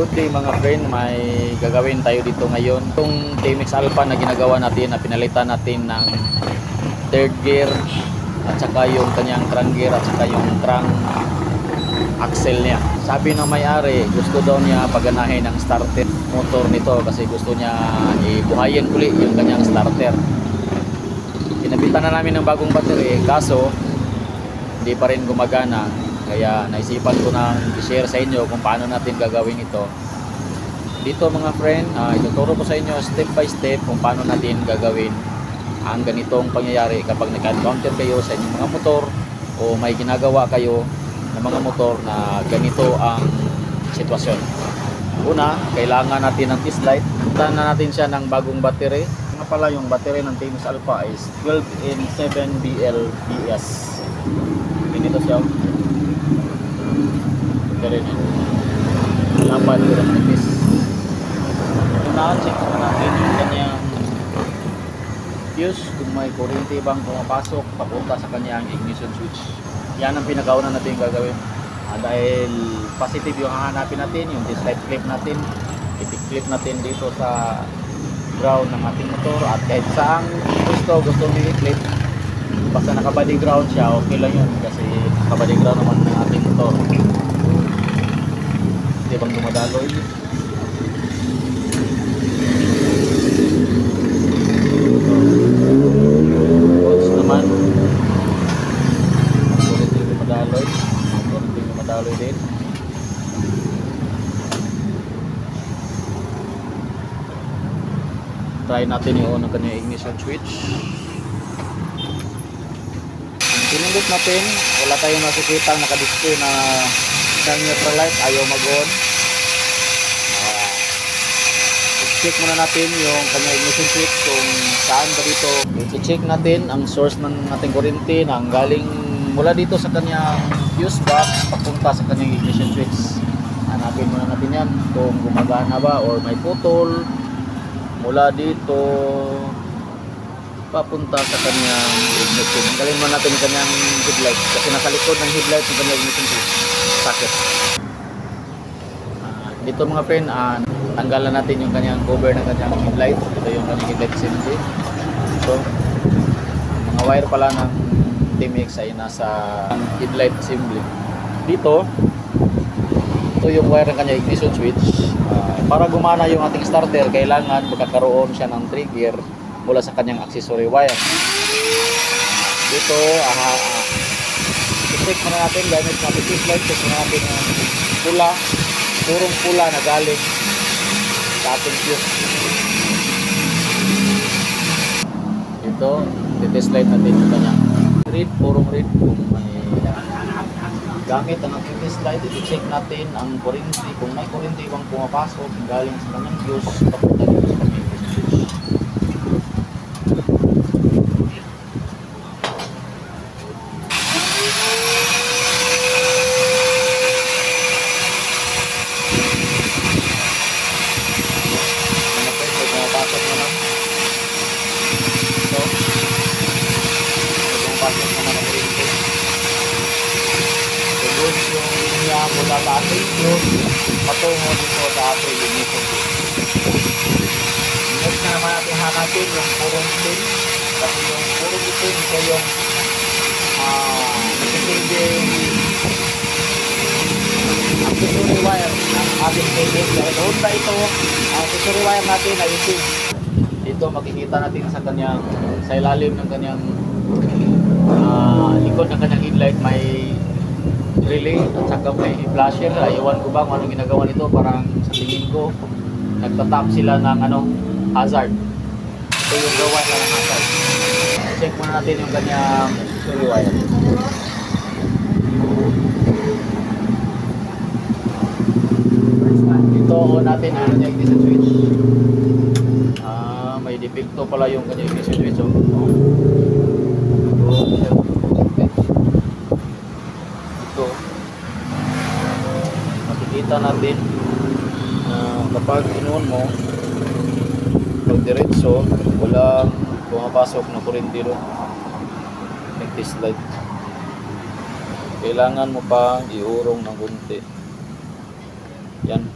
Good day mga friend, may gagawin tayo dito ngayon. Itong TMX Alpha na ginagawa natin, na pinalitan natin ng third gear at saka yung kanyang crank gear at saka yung crank axle niya. Sabi ng may-ari, gusto daw niya paganahin ang starter motor nito kasi gusto niya ibuhayin uli yung kanyang starter. Kinabitan na namin ng bagong battery, kaso hindi pa rin gumagana. Kaya naisipan ko na i-share sa inyo kung paano natin gagawin ito. Dito mga friend, ituturo ko sa inyo step by step kung paano natin gagawin ang ganitong pangyayari kapag naka-encounter kayo sa inyong mga motor o may ginagawa kayo ng mga motor na ganito ang sitwasyon. Una, kailangan natin ng test light. Puntahan na natin siya ng bagong battery. Nga pala yung battery ng TMX Alpha is 12N7BL-BS. Ganito siya. Galing laban ko ng nipis. Una, check natin yung kanyang fuse kung may kuryente bang pumapasok papunta sa kanyang ignition switch. Yan ang pinakauna natin gagawin. Dahil positive yung hahanapin natin, yung dislight clip natin, i-clip natin dito sa ground ng ating motor at kahit saang gusto i-clip, basta naka-body ground siya, okay lang yun kasi naka-body ground naman ng ating motor. Hindi bang dumadaloy? Bolts naman. Hindi dumadaloy. Hindi dumadaloy din. Try natin i-on ang kanyang ignition switch. Pinindot natin, wala tayong makikita naka-display na isang neutral light, ayaw mag-on. I-check muna natin yung kanyang ignition switch kung saan ba dito. I-check natin ang source ng ating kuryente na galing mula dito sa kanyang fuse box papunta sa kanyang ignition switch. Hanapin muna natin yan kung gumagana ba or may putol mula dito papunta sa kanyang ignition. Tanggalin muna natin yung kanyang headlight kasi nasa likod ng headlight ng kanyang ignition switch socket. Dito mga friend, tanggalan natin yung kanyang cover ng kanyang headlight. Ito yung kanyang headlight assembly. So, mga wire pala ng TMX ay nasa headlight assembly. Dito, ito yung wire ng kanyang ignition switch. Para gumana yung ating starter, kailangan magkakaroon siya ng trigger mula sa kanyang accessory wire. Dito, i-check muna natin gamit natin test light. Check muna natin yung pula, purong pula na galing sa ating fuse. Ito, i-test light natin yung kanyang red, purong red. Kung may gamit ang ating test light, i-check natin ang kuryente. Kung may kuryente bang pumapasok galing sa kanyang fuse, papunta dito sa kanyang switch. Mula sa ating fuse patungo dito sa ating ignition switch. Next na naman natin hanapin yung purong pin kasi yung purong pin ito yung nagsisilbing accessory wire ng ating TMX. Dahil doon na ito ang accessory wire natin ay ito. Dito makikita natin sa kanyang, sa ilalim ng kanyang likod ng kanyang headlight may relay at saka may flasher. Iwan ko ba kung anong ginagawa nito, parang sa tingin ko nagtatap sila ng hazard. Ito yung gawa ng hazard. Check muna natin yung kanyang accessory wire. Ito on natin ang kanyang ignition switch. May defecto pala yung kanyang ignition switch. Makikita natin kapag inuon mo pag diretso walang pumapasok na kuryente doon ng test light. Kailangan mo pang iurong ng kunti. Yan.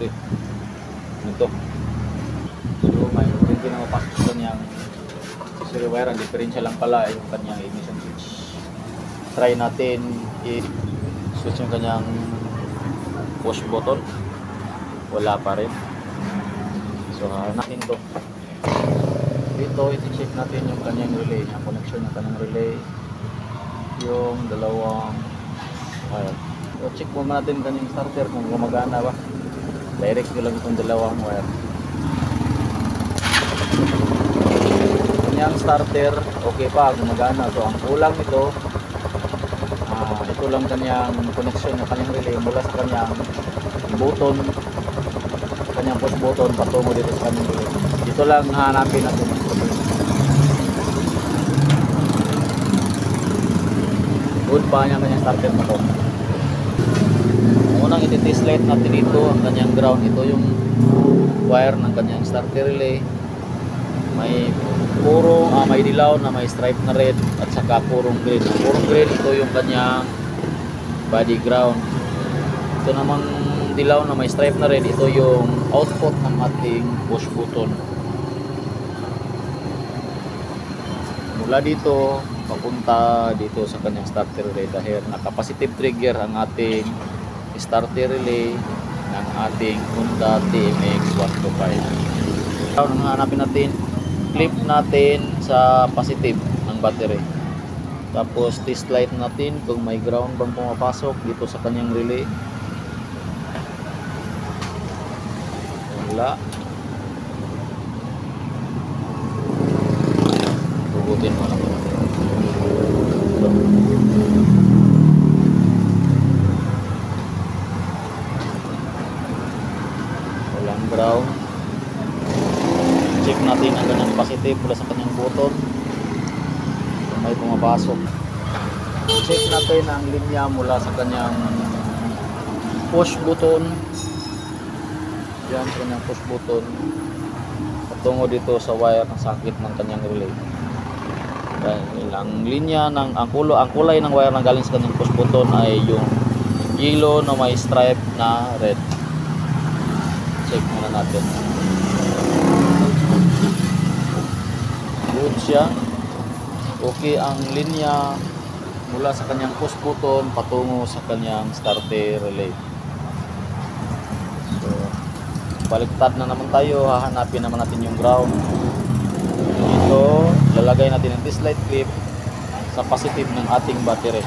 ito eh. Ito. So may hindi na mapasok sa kanyang accessory wire. Ang diferensya lang pala ay yung kanyang ignition switch. Try natin i-switch yung kanyang push button. Wala pa rin. So natin to. Dito i-check natin yung kanyang relay, yung connection ng kanyang relay, yung dalawang wire. So check muna natin kanyang starter kung gumagana ba. Direct ko lang itong dalawang wire. Kanyang starter okay pa, gumagana. So ang kulang nito, ito lang kanyang connection ng kanyang relay mula sa kanyang button, kanyang push button patungo dito sa kanyang relay. Dito lang hanapin natin. Good pa niya kanyang starter pa to. Unang iti-test light natin dito ang kanyang ground. Ito yung wire ng kanyang starter relay. May puro may dilaw na may stripe na red at saka purong green. Purong green ito yung kanyang body ground. Ito namang dilaw na may stripe na red, ito yung output ng ating push button. Mula dito papunta dito sa kanyang starter relay dahil naka-positive trigger ang ating starter relay ng ating Honda TMX 125. Ang hanapin natin, flip natin sa positive ng battery. Tapos test light natin kung may ground bang pumapasok dito sa kanyang relay. Wala. Tugutin mo na. Walang ground. Check natin ang kanyang positive mula sa kanyang button kung may pumapasok. Check natin ang linya mula sa kanyang push button. Yan sa kanyang push button patungo dito sa wire ng sakit ng kanyang relay. Dahil ang linya ng ang kulay ng wire na galing sa kanyang push button ay yung yellow na may stripe na red. Check muna natin. Good siya. Okay ang linya mula sa kanyang push button patungo sa kanyang starter relay. So baliktad na naman tayo, hahanapin naman natin yung ground. Dito lalagay natin ang test light clip sa positive ng ating battery.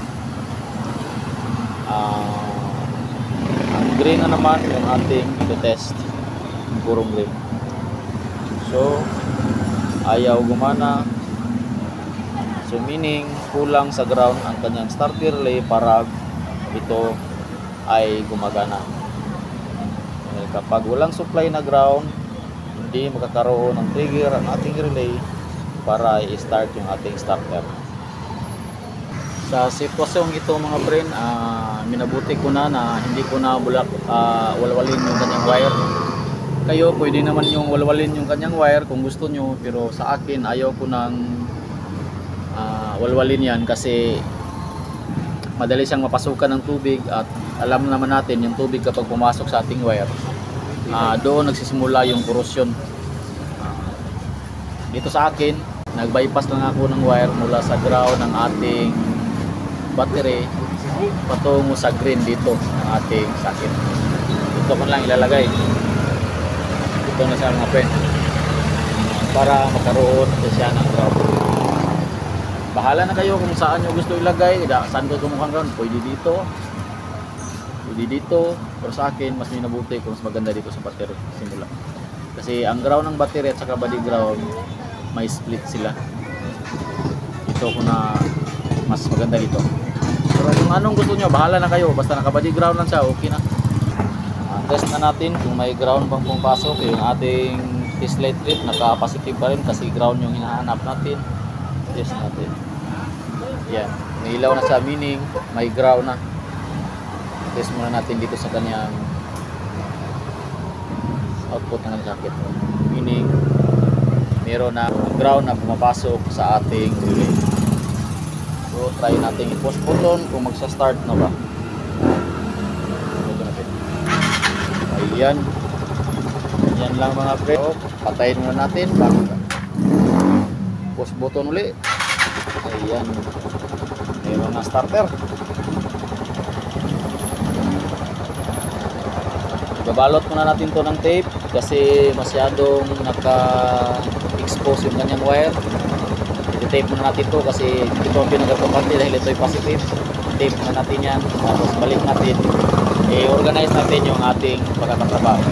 Ang green na naman yung ating ito-test, purong green. So ayaw gumana. So meaning kulang sa ground ang kanyang starter relay para ito ay gumagana. Kapag walang supply na ground, hindi makakaroon ng trigger ang ating relay para i-start yung ating starter. Sa sitwasyong ito mga friend, minabuti ko na hindi ko na walwalin yung kanyang wire. Kayo pwede naman yung walwalin yung kanyang wire kung gusto nyo, pero sa akin ayaw ko nang walwalin yan kasi madali siyang mapasukan ng tubig at alam naman natin yung tubig kapag pumasok sa ating wire, doon nagsisimula yung corrosion. Dito sa akin, nag-bypass lang ako ng wire mula sa ground ng ating battery patungo sa green dito ng ating socket. Ito ko lang ilalagay. Ito na siya mga friend para magkaroon siya ng ground. Bahala na kayo kung saan nyo gusto ilagay. Saan ko kumukhang ground, pwede dito, pwede dito, pero sa akin mas minabuti kung mas maganda dito sa battery simula. Kasi ang ground ng battery at saka body ground may split sila. Ito ko na mas maganda dito. Pero kung anong gusto nyo, bahala na kayo, basta naka body ground lang siya, okay na. Test na natin kung may ground bang pumapasok. Yung ating test light clip naka-positive pa rin kasi ground yung hinahanap natin. Test natin. Yan, may ilaw na siya, meaning may ground na. Test muna natin dito sa kanyang output ng socket, meaning meron na ground na pumapasok sa ating relay. So try natin i-push button kung magsa-start na ba. Ayan, Yan lang mga friend. So, patayin muna natin bago push button uli. Ayan. Mayroon na starter. Babalot muna natin to ng tape kasi masyadong naka-expose yung kanyang wire. I-tape muna natin to kasi ito ang pinagkakapante dahil ito ay positive. Tape muna natin yan. Tapos balik natin. I-organize natin yung ating pagkakatrabaho.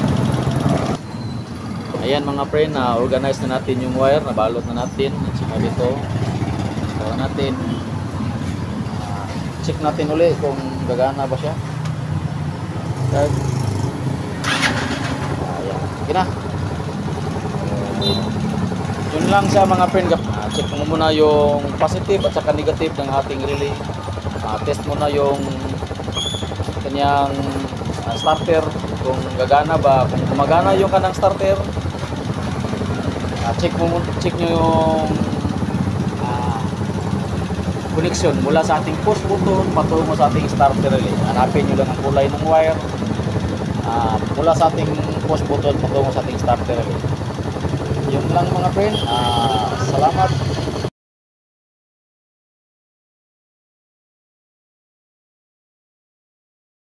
Ayan mga friend, na-organize na natin yung wire. Nabalot na natin. At saka dito. Gawa natin. Check natin uli kung gagana ba siya. Start. Sige na. Yun lang sa mga friend. Check mo muna yung positive at saka negative ng ating relay. Test muna yung kanyang starter kung gagana ba. Kung gumagana yung kanang starter, check nyo yung connection mula sa ating push button patungo sa ating starter relay. Hanapin nyo lang ang kulay ng wire mula sa ating push button patungo sa ating starter relay. Yun lang mga friend. Salamat.